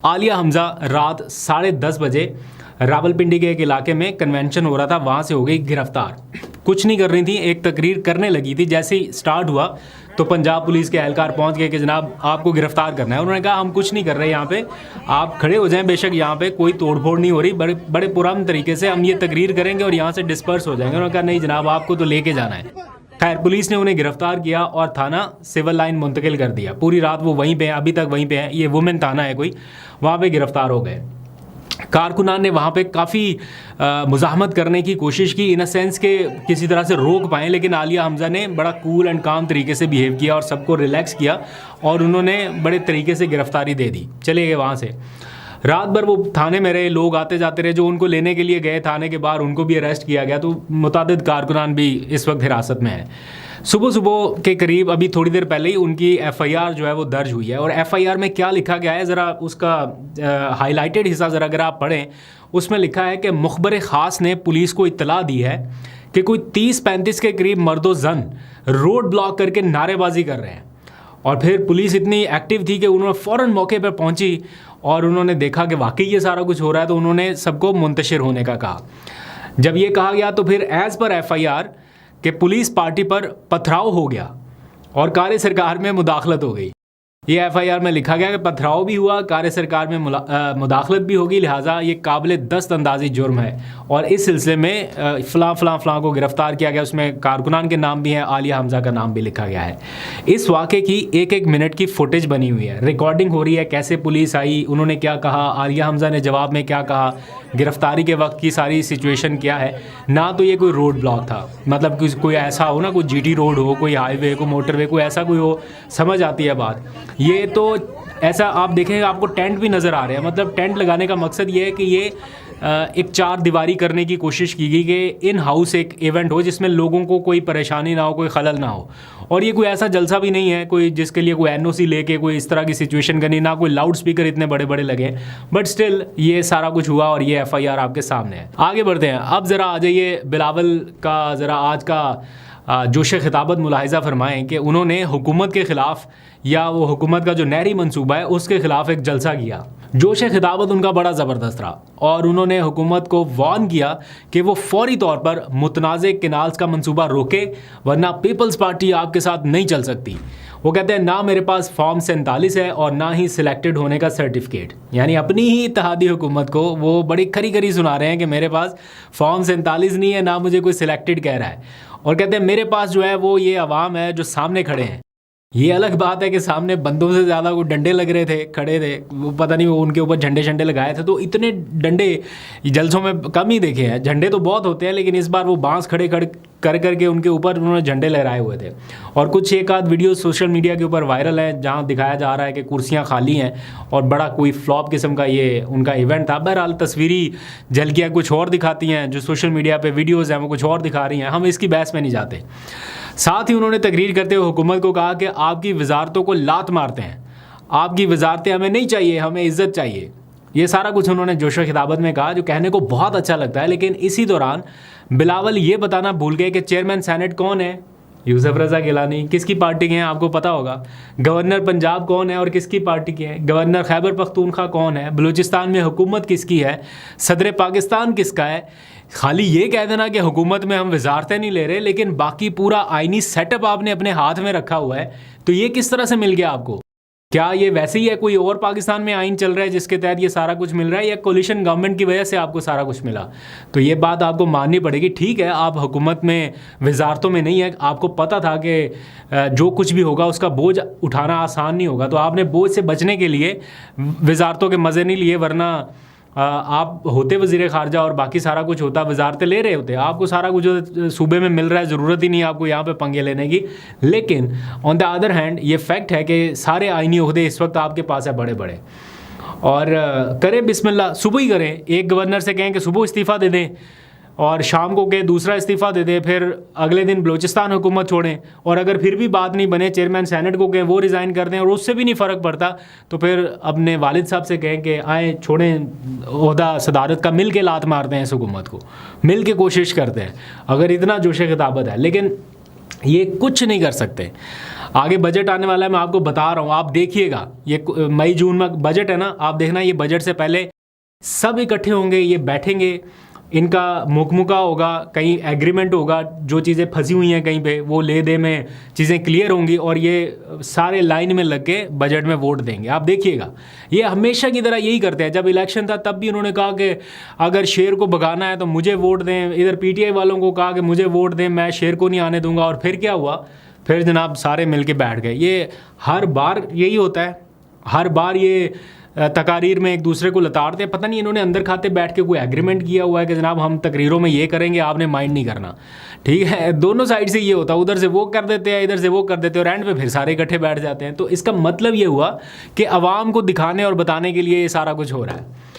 आलिया हमजा रात 10:30 बजे रावलपिंडी के एक इलाके में कन्वेंशन हो रहा था, वहाँ से हो गई गिरफ्तार। कुछ नहीं कर रही थी, एक तकरीर करने लगी थी। जैसे ही स्टार्ट हुआ तो पंजाब पुलिस के एहलकार पहुँच गए कि जनाब आपको गिरफ्तार करना है। उन्होंने कहा हम कुछ नहीं कर रहे यहाँ पे, आप खड़े हो जाएं, बेशक यहाँ पे कोई तोड़फोड़ नहीं हो रही, बड़े पुराने तरीके से हम ये तकरीर करेंगे और यहाँ से डिस्पर्स हो जाएंगे। उन्होंने कहा नहीं जनाब आपको तो लेके जाना है। खैर पुलिस ने उन्हें गिरफ्तार किया और थाना सिविल लाइन मुंतकिल कर दिया। पूरी रात वो वहीं पे हैं, अभी तक वहीं पे हैं। ये वुमेन थाना है कोई, वहाँ पे गिरफ्तार हो गए। कारकुनान ने वहाँ पे काफ़ी मुज़ाहमत करने की कोशिश की, इन अ सेंस के किसी तरह से रोक पाएँ, लेकिन आलिया हमजा ने बड़ा कूल एंड काम तरीके से बिहेव किया और सबको रिलैक्स किया और उन्होंने बड़े तरीके से गिरफ्तारी दे दी। चले गए वहाँ से। रात भर वो थाने में रहे, लोग आते जाते रहे, जो उनको लेने के लिए गए थाने के बाहर उनको भी अरेस्ट किया गया। तो मुतादिद कारकुनान भी इस वक्त हिरासत में है। सुबह के करीब अभी थोड़ी देर पहले ही उनकी एफआईआर जो है वो दर्ज हुई है। और एफआईआर में क्या लिखा गया है, ज़रा उसका हाईलाइटेड हिस्सा ज़रा अगर आप पढ़ें, उसमें लिखा है कि मुखबर ख़ास ने पुलिस को इत्तला दी है कि कोई 30-35 के करीब मर्दो जन रोड ब्लॉक करके नारेबाजी कर रहे हैं। और फिर पुलिस इतनी एक्टिव थी कि उन्होंने फ़ौरन मौके पर पहुंची और उन्होंने देखा कि वाकई ये सारा कुछ हो रहा है, तो उन्होंने सबको मुंतशिर होने का कहा। जब ये कहा गया तो फिर एज़ पर एफआईआर कि पुलिस पार्टी पर पथराव हो गया और कार्य सरकार में मुदाखलत हो गई। ये एफआईआर में लिखा गया कि पथराव भी हुआ, कार्य सरकार में मुदाखलत भी होगी, लिहाजा ये काबिल दस्त अंदाजी जुर्म है। और इस सिलसिले में फ़लाँ को गिरफ़्तार किया गया। उसमें कारकुनान के नाम भी हैं, आलिया हमजा का नाम भी लिखा गया है। इस वाक़े की एक मिनट की फुटेज बनी हुई है, रिकॉर्डिंग हो रही है, कैसे पुलिस आई, उन्होंने क्या कहा, आलिया हमजा ने जवाब में क्या कहा, गिरफ्तारी के वक्त की सारी सिचुएशन क्या है। ना तो ये कोई रोड ब्लॉक था, मतलब कोई ऐसा हो ना, कोई जीटी रोड हो, कोई हाईवे, कोई मोटरवे, कोई ऐसा कोई हो, समझ आती है बात। ये तो ऐसा आप देखेंगे आपको टेंट भी नज़र आ रहे हैं। मतलब टेंट लगाने का मकसद ये है कि ये एक चार दीवारी करने की कोशिश की गई कि इन हाउस एक इवेंट हो जिसमें लोगों को कोई परेशानी ना हो, कोई खलल ना हो। और ये कोई ऐसा जलसा भी नहीं है कोई जिसके लिए कोई एनओसी लेके कोई इस तरह की सिचुएशन करनी, ना कोई लाउड स्पीकर इतने बड़े बड़े लगे। बट स्टिल ये सारा कुछ हुआ और ये एफआईआर आपके सामने है। आगे बढ़ते हैं। अब ज़रा आ जाइए बिलावल का, ज़रा आज का जोश खिताबत मुलाहिज़ा फरमाएँ कि उन्होंने हुकूमत के ख़िलाफ़ या वो हुकूमत का जो नहरी मंसूबा है उसके ख़िलाफ़ एक जलसा किया। जोश खिताबत उनका बड़ा ज़बरदस्त रहा और उन्होंने हुकूमत को वार्न किया कि वो फौरी तौर पर मुतनाज़े किनाल्स का मंसूबा रोके, वरना पीपल्स पार्टी आपके साथ नहीं चल सकती। वो कहते हैं ना मेरे पास फॉर्म 47 है और ना ही सिलेक्टेड होने का सर्टिफिकेट। यानी अपनी ही इत्तेहादी हुकूमत को वो बड़ी खरी सुना रहे हैं कि मेरे पास फॉर्म 47 नहीं है, ना मुझे कोई सिलेक्टेड कह रहा है। और कहते हैं मेरे पास जो है वो ये अवाम है जो सामने खड़े हैं। ये अलग बात है कि सामने बंदों से ज़्यादा वो डंडे लग रहे थे, खड़े थे, वो पता नहीं वो उनके ऊपर झंडे लगाए थे। तो इतने डंडे जलसों में कम ही देखे हैं। झंडे तो बहुत होते हैं, लेकिन इस बार वो बांस खड़े करके उनके ऊपर उन्होंने झंडे लहराए हुए थे। और कुछ एक आध वीडियो सोशल मीडिया के ऊपर वायरल है जहाँ दिखाया जा रहा है कि कुर्सियाँ खाली हैं और बड़ा कोई फ्लॉप किस्म का ये उनका इवेंट था। बहरहाल तस्वीरी झलकियाँ कुछ और दिखाती हैं, जो सोशल मीडिया पर वीडियोज़ हैं वो कुछ और दिखा रही हैं। हम इसकी बहस में नहीं जाते। साथ ही उन्होंने तकरीर करते हुए हुकूमत को कहा कि आपकी वजारतों को लात मारते हैं, आपकी वजारतें हमें नहीं चाहिए, हमें इज्जत चाहिए। ये सारा कुछ उन्होंने जोश खिताबत में कहा, जो कहने को बहुत अच्छा लगता है। लेकिन इसी दौरान बिलावल ये बताना भूल गए कि चेयरमैन सेनेट कौन है, यूसुफ रज़ा गिलानी किसकी पार्टी के हैं आपको पता होगा। गवर्नर पंजाब कौन है और किसकी पार्टी के हैं। गवर्नर खैबर पख्तूनख्वा कौन है। बलूचिस्तान में हुकूमत किसकी है। सदर पाकिस्तान किसका है। खाली ये कह देना कि हुकूमत में हम वजारतें नहीं ले रहे, लेकिन बाकी पूरा आइनी सेटअप आपने अपने हाथ में रखा हुआ है। तो ये किस तरह से मिल गया आपको? क्या ये वैसे ही है, कोई और पाकिस्तान में आइन चल रहा है जिसके तहत ये सारा कुछ मिल रहा है, या कोलिशन गवर्नमेंट की वजह से आपको सारा कुछ मिला? तो ये बात आपको माननी पड़ेगी। ठीक है आप हुकूमत में वजारतों में नहीं है, आपको पता था कि जो कुछ भी होगा उसका बोझ उठाना आसान नहीं होगा, तो आपने बोझ से बचने के लिए वजारतों के मज़े नहीं लिए। वरना आप होते वज़ीर ख़ारजा और बाकी सारा कुछ होता, वजारतें ले रहे होते, आपको सारा कुछ सूबे में मिल रहा है, ज़रूरत ही नहीं है आपको यहाँ पे पंगे लेने की। लेकिन ऑन द अदर हैंड ये फैक्ट है कि सारे आइनी ओहदे इस वक्त आपके पास है बड़े बड़े। और करें बिस्मिल्लाह, सुबह ही करें। एक गवर्नर से कहें कि सुबह इस्तीफ़ा दे दें और शाम को कहें दूसरा इस्तीफ़ा दे दें, फिर अगले दिन बलूचिस्तान हुकूमत छोड़ें। और अगर फिर भी बात नहीं बने, चेयरमैन सेनेट को कहें वो रिज़ाइन कर दें और उससे भी नहीं फ़र्क पड़ता, तो फिर अपने वालिद साहब से कहें कि आए छोड़ें ओहदा सदारत का, मिल के लात मारते हैं इस हुकूमत को, मिल के कोशिश करते हैं, अगर इतना जोश खिताबत है। लेकिन ये कुछ नहीं कर सकते। आगे बजट आने वाला है, मैं आपको बता रहा हूँ, आप देखिएगा। ये मई जून में बजट है ना, आप देखना ये बजट से पहले सब इकट्ठे होंगे, ये बैठेंगे, इनका मुखमुखा होगा, कहीं एग्रीमेंट होगा, जो चीज़ें फंसी हुई हैं कहीं पे वो ले दे में चीज़ें क्लियर होंगी और ये सारे लाइन में लग के बजट में वोट देंगे। आप देखिएगा, ये हमेशा की तरह यही करते हैं। जब इलेक्शन था तब भी उन्होंने कहा कि अगर शेर को भगाना है तो मुझे वोट दें, इधर पीटीआई वालों को कहा कि मुझे वोट दें, मैं शेर को नहीं आने दूंगा। और फिर क्या हुआ, फिर जनाब सारे मिल के बैठ गए। ये हर बार यही होता है, हर बार ये तकारीर में एक दूसरे को लताड़ते हैं। पता नहीं इन्होंने अंदर खाते बैठ के कोई एग्रीमेंट किया हुआ है कि जनाब हम तकरीरों में ये करेंगे, आपने माइंड नहीं करना, ठीक है। दोनों साइड से ये होता है, उधर से वो कर देते हैं, इधर से वो कर देते हैं, और एंड पे फिर सारे इकट्ठे बैठ जाते हैं। तो इसका मतलब ये हुआ कि आवाम को दिखाने और बताने के लिए ये सारा कुछ हो रहा है।